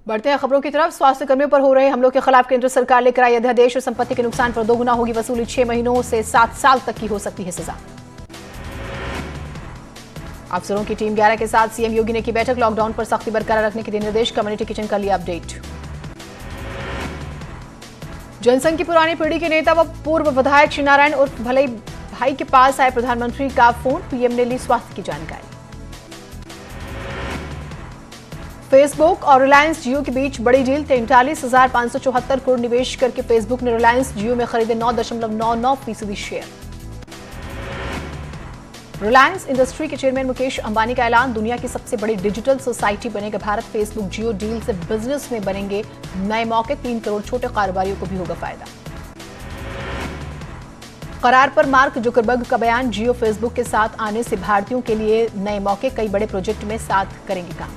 बढ़ते हैं खबरों की तरफ। स्वास्थ्य कर्मियों पर हो रहे हमलों के खिलाफ केंद्र सरकार लेकर आई अध्यादेश और संपत्ति के नुकसान पर दोगुना होगी वसूली। 6 महीनों से 7 साल तक की हो सकती है सजा। अफसरों की टीम 11 के साथ सीएम योगी ने की बैठक। लॉकडाउन पर सख्ती बरकरार रखने के दिए निर्देश। कम्युनिटी किचन का लिया अपडेट। जनसंघ की पुरानी पीढ़ी के नेता व पूर्व विधायक श्री नारायण उर्फ भले भाई के पास आए प्रधानमंत्री का फोन। पीएम ने ली स्वास्थ्य की जानकारी। फेसबुक और रिलायंस जियो के बीच बड़ी डील। 43,574 करोड़ निवेश करके फेसबुक ने रिलायंस जियो में खरीदे 9.99% शेयर। रिलायंस इंडस्ट्री के चेयरमैन मुकेश अंबानी का ऐलान। दुनिया की सबसे बड़ी डिजिटल सोसाइटी बनेगा भारत। फेसबुक जियो डील से बिजनेस में बनेंगे नए मौके। 3 करोड़ छोटे कारोबारियों को भी होगा फायदा। करार पर मार्क जुकरबर्ग का बयान। जियो फेसबुक के साथ आने से भारतीयों के लिए नए मौके। कई बड़े प्रोजेक्ट में साथ करेंगे काम।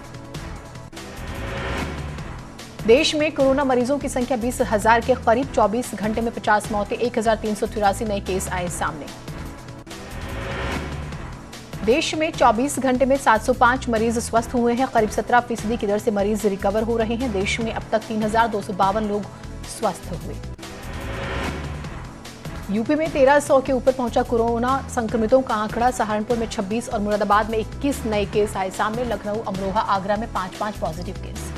देश में कोरोना मरीजों की संख्या 20,000 के करीब। 24 घंटे में 50 मौतें। 1,383 नए केस आए सामने। देश में 24 घंटे में 705 मरीज स्वस्थ हुए हैं। करीब 17% की दर से मरीज रिकवर हो रहे हैं। देश में अब तक 3,252 लोग स्वस्थ हुए। यूपी में 1,300 के ऊपर पहुंचा कोरोना संक्रमितों का आंकड़ा। सहारनपुर में 26 और मुरादाबाद में 21 नए केस आए सामने। लखनऊ, अमरोहा, आगरा में 5-5 पॉजिटिव केस।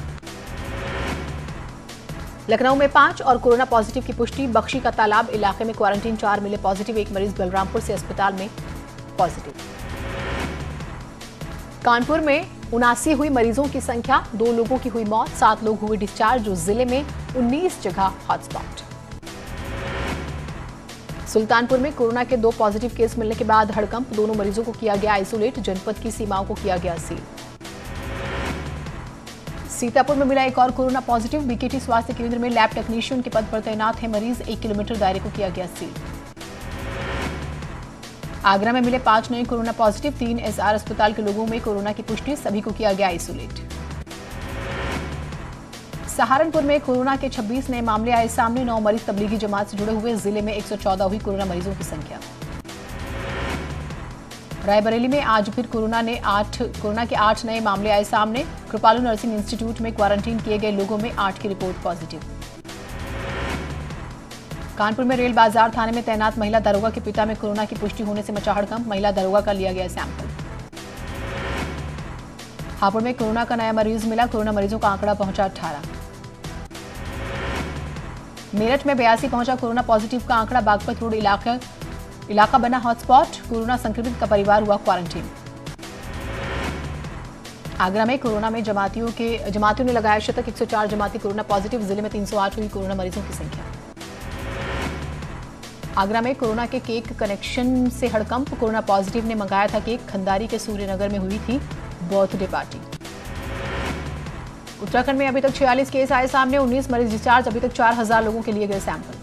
लखनऊ में 5 और कोरोना पॉजिटिव की पुष्टि। बख्शी का तालाब इलाके में क्वारंटीन 4 मिले पॉजिटिव। एक मरीज बलरामपुर से अस्पताल में पॉजिटिव। कानपुर में 79 हुई मरीजों की संख्या। 2 लोगों की हुई मौत। 7 लोग हुए डिस्चार्ज। जिले में 19 जगह हॉटस्पॉट। सुल्तानपुर में कोरोना के 2 पॉजिटिव केस मिलने के बाद हड़कंप। दोनों मरीजों को किया गया आइसोलेट। जनपद की सीमाओं को किया गया सील। सीतापुर में मिला एक और कोरोना पॉजिटिव। बीकेटी स्वास्थ्य केंद्र में लैब टेक्नीशियन के पद पर तैनात है मरीज। 1 किलोमीटर दायरे को किया गया सील। आगरा में मिले 5 नए कोरोना पॉजिटिव। 3 एसआर अस्पताल के लोगों में कोरोना की पुष्टि। सभी को किया गया आइसोलेट। सहारनपुर में कोरोना के 26 नए मामले आए सामने। 9 मरीज तबलीगी जमात से जुड़े हुए। जिले में 114 हुई कोरोना मरीजों की संख्या। रायबरेली में आज फिर कोरोना के 8 नए मामले आए सामने। कृपालू नर्सिंग इंस्टीट्यूट में क्वारंटीन किए गए लोगों में 8 की रिपोर्ट पॉजिटिव। कानपुर में रेल बाजार थाने में तैनात महिला दरोगा के पिता में कोरोना की पुष्टि होने से मचा हड़कंप। महिला दरोगा का लिया गया सैंपल। हापुड़ में कोरोना का नया मरीज मिला। कोरोना मरीजों का आंकड़ा पहुंचा 18। मेरठ में 82 पहुंचा कोरोना पॉजिटिव का आंकड़ा। बागपत रोड इलाका बना हॉटस्पॉट। कोरोना संक्रमित का परिवार हुआ क्वारंटीन। आगरा में कोरोना में जमातियों ने लगाया शतक। 104 जमाती कोरोना पॉजिटिव। जिले में 308 हुई कोरोना मरीजों की संख्या। आगरा में कोरोना के केक कनेक्शन से हड़कंप। कोरोना पॉजिटिव ने मंगाया था केक। खंदारी के सूर्यनगर में हुई थी बर्थडे पार्टी। उत्तराखंड में अभी तक 46 केस आए सामने। 19 मरीज डिस्चार्ज। अभी तक 4,000 लोगों के लिए गए सैंपल।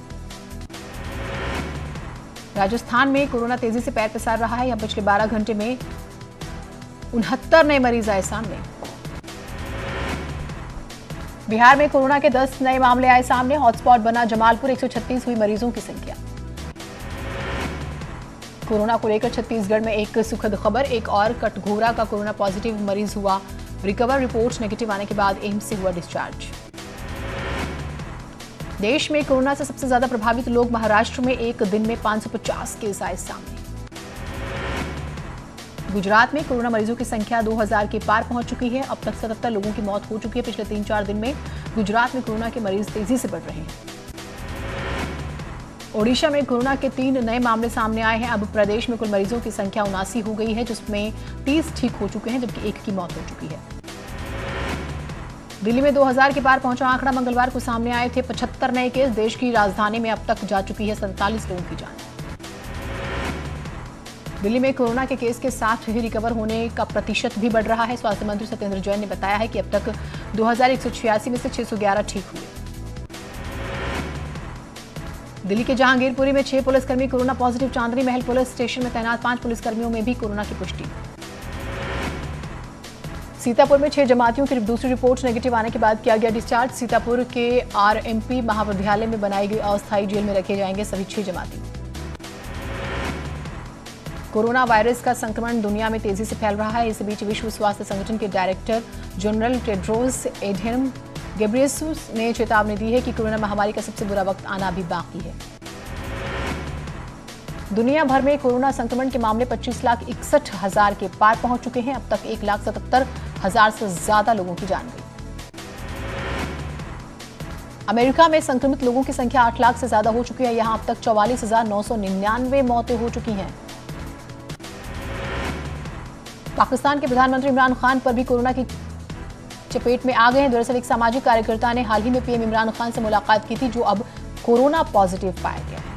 राजस्थान में कोरोना तेजी से पैर पसार रहा है। यहां पिछले 12 घंटे में 69 नए मरीज आए सामने। बिहार में कोरोना के 10 नए मामले आए सामने। हॉटस्पॉट बना जमालपुर। 136 हुई मरीजों की संख्या। कोरोना को लेकर छत्तीसगढ़ में एक सुखद खबर। एक और कटघोरा का कोरोना पॉजिटिव मरीज हुआ रिकवर। रिपोर्ट नेगेटिव आने के बाद एम्स से हुआ डिस्चार्ज। देश में कोरोना से सबसे ज्यादा प्रभावित लोग महाराष्ट्र में एक दिन में 550 केस आए सामने। गुजरात में कोरोना मरीजों की संख्या 2,000 के पार पहुंच चुकी है। अब तक 77 लोगों की मौत हो चुकी है। पिछले 3-4 दिन में गुजरात में कोरोना के मरीज तेजी से बढ़ रहे हैं। ओडिशा में कोरोना के 3 नए मामले सामने आए हैं। अब प्रदेश में कुल मरीजों की संख्या 79 हो गई है, जिसमें 30 ठीक हो चुके हैं, जबकि 1 की मौत हो चुकी है। दिल्ली में 2,000 के पार पहुंचा आंकड़ा। मंगलवार को सामने आए थे 75 नए केस। देश की राजधानी में अब तक जा चुकी है 47 लोगों की जान। दिल्ली में कोरोना के केस के साथ ही रिकवर होने का प्रतिशत भी बढ़ रहा है। स्वास्थ्य मंत्री सत्येंद्र जैन ने बताया है कि अब तक 2,186 में से 611 ठीक हुए। दिल्ली के जहांगीरपुरी में 6 पुलिसकर्मी कोरोना पॉजिटिव। चांदनी महल पुलिस स्टेशन में तैनात 5 पुलिसकर्मियों में भी कोरोना की पुष्टि। सीतापुर में 6 जमातियों की दूसरी रिपोर्ट नेगेटिव आने के बाद किया गया डिस्चार्ज। सीतापुर के आरएमपी महाविद्यालय में बनाई गई अस्थायी जेल में रखे जाएंगे सभी 6 जमाती। कोरोना वायरस का संक्रमण दुनिया में तेजी से फैल रहा है। इस बीच विश्व स्वास्थ्य संगठन के डायरेक्टर जनरल टेड्रोस एडहेनम गेब्रियेसुस ने चेतावनी दी है कि कोरोना महामारी का सबसे बुरा वक्त आना अभी बाकी है। दुनिया भर में कोरोना संक्रमण के मामले 25,61,000 के पार पहुंच चुके हैं। अब तक 1,77,000 से ज्यादा लोगों की जान गई। अमेरिका में संक्रमित लोगों की संख्या 8 लाख से ज्यादा हो चुकी है। यहां अब तक 44,999 मौतें हो चुकी हैं। पाकिस्तान के प्रधानमंत्री इमरान खान पर भी कोरोना की चपेट में आ गए हैं। दरअसल एक सामाजिक कार्यकर्ता ने हाल ही में पीएम इमरान खान से मुलाकात की थी, जो अब कोरोना पॉजिटिव पाया गया है।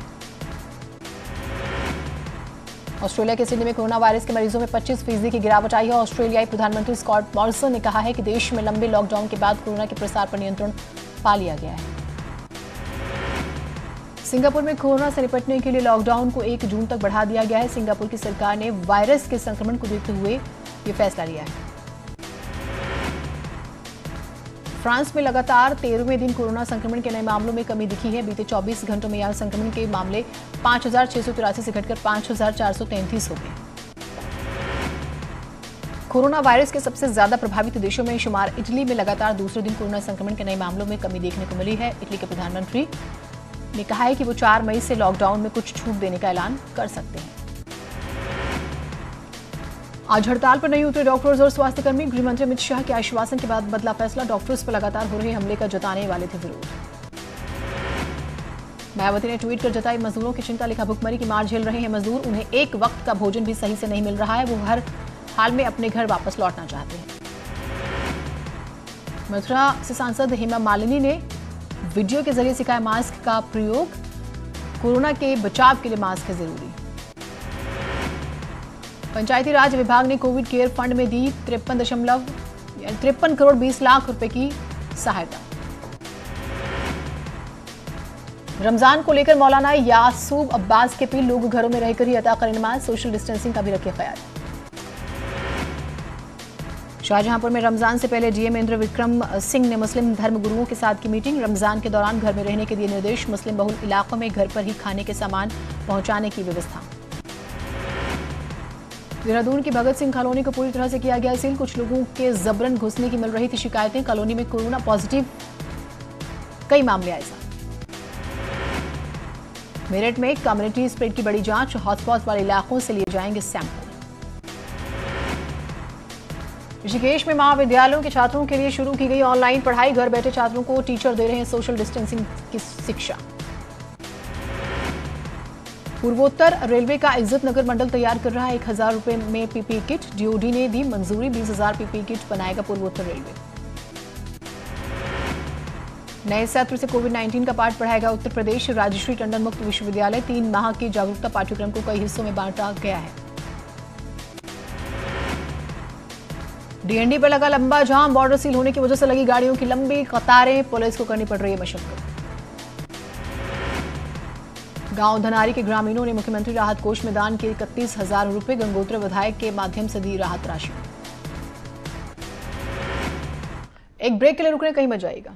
ऑस्ट्रेलिया के सिडनी में कोरोना वायरस के मरीजों में 25% की गिरावट आई है। ऑस्ट्रेलियाई प्रधानमंत्री स्कॉट मॉरिसन ने कहा है कि देश में लंबे लॉकडाउन के बाद कोरोना के प्रसार पर नियंत्रण पा लिया गया है। सिंगापुर में कोरोना से निपटने के लिए लॉकडाउन को 1 जून तक बढ़ा दिया गया है। सिंगापुर की सरकार ने वायरस के संक्रमण को देखते हुए ये फैसला लिया है। फ्रांस में लगातार 13वें दिन कोरोना संक्रमण के नए मामलों में कमी दिखी है। बीते 24 घंटों में यहां संक्रमण के मामले 5,683 से घटकर 5,433 हो गए। कोरोना वायरस के सबसे ज्यादा प्रभावित देशों में शुमार इटली में लगातार दूसरे दिन कोरोना संक्रमण के नए मामलों में कमी देखने को मिली है। इटली के प्रधानमंत्री ने कहा है कि वो 4 मई से लॉकडाउन में कुछ छूट देने का ऐलान कर सकते हैं। आज हड़ताल पर नहीं उतरे डॉक्टर्स और स्वास्थ्यकर्मी। गृह मंत्री अमित शाह के आश्वासन के बाद बदला फैसला। डॉक्टर्स पर लगातार हो रहे हमले का जताने वाले थे विरोध। मायावती ने ट्वीट कर जताई मजदूरों की चिंता। लिखा, भुखमरी की मार झेल रहे हैं मजदूर, उन्हें एक वक्त का भोजन भी सही से नहीं मिल रहा है। वो हर हाल में अपने घर वापस लौटना चाहते हैं। मथुरा से सांसद हेमा मालिनी ने वीडियो के जरिए सिखाया मास्क का प्रयोग। कोरोना के बचाव के लिए मास्क है जरूरी। पंचायती राज विभाग ने कोविड केयर फंड में दी 53 करोड़ 20 लाख रुपए की सहायता। रमजान को लेकर मौलाना यासूब अब्बास के पीर, लोग घरों में रहकर ही अता करें नमाज, सोशल डिस्टेंसिंग का भी रखे ख्याल। शाहजहांपुर में रमजान से पहले डीएम इंद्र विक्रम सिंह ने मुस्लिम धर्मगुरुओं के साथ की मीटिंग। रमजान के दौरान घर में रहने के दिए निर्देश। मुस्लिम बहुल इलाकों में घर पर ही खाने के सामान पहुंचाने की व्यवस्था। देहरादून की भगत सिंह कॉलोनी को पूरी तरह से किया गया सील। कुछ लोगों के जबरन घुसने की मिल रही थी शिकायतें। कॉलोनी में कोरोना पॉजिटिव कई मामले आए सामने। मेरठ में कम्युनिटी स्प्रेड की बड़ी जांच। हॉटस्पॉट वाले इलाकों से लिए जाएंगे सैंपल। ऋषिकेश में महाविद्यालयों के छात्रों के लिए शुरू की गई ऑनलाइन पढ़ाई। घर बैठे छात्रों को टीचर दे रहे हैं सोशल डिस्टेंसिंग की शिक्षा। पूर्वोत्तर रेलवे का इज्जत नगर मंडल तैयार कर रहा है 1,000 रुपए में पीपीई किट। डीओडी ने दी मंजूरी। 20,000 पीपीई किट बनाएगा पूर्वोत्तर रेलवे। नए सत्र से कोविड-19 का पाठ पढ़ाएगा उत्तर प्रदेश। राजश्री टंडन मुक्त विश्वविद्यालय। 3 माह के जागरूकता पाठ्यक्रम को कई हिस्सों में बांटा गया है। डीएनडी पर लगा लंबा जाम। बॉर्डर सील होने की वजह से लगी गाड़ियों की लंबी कतारें। पुलिस को करनी पड़ रही है मशक्कत। गांव धनारी के ग्रामीणों ने मुख्यमंत्री राहत कोष में दान किए 31,000 रुपए। गंगोत्री विधायक के माध्यम से दी राहत राशि। एक ब्रेक के लिए रुकने कहीं मत जाइएगा।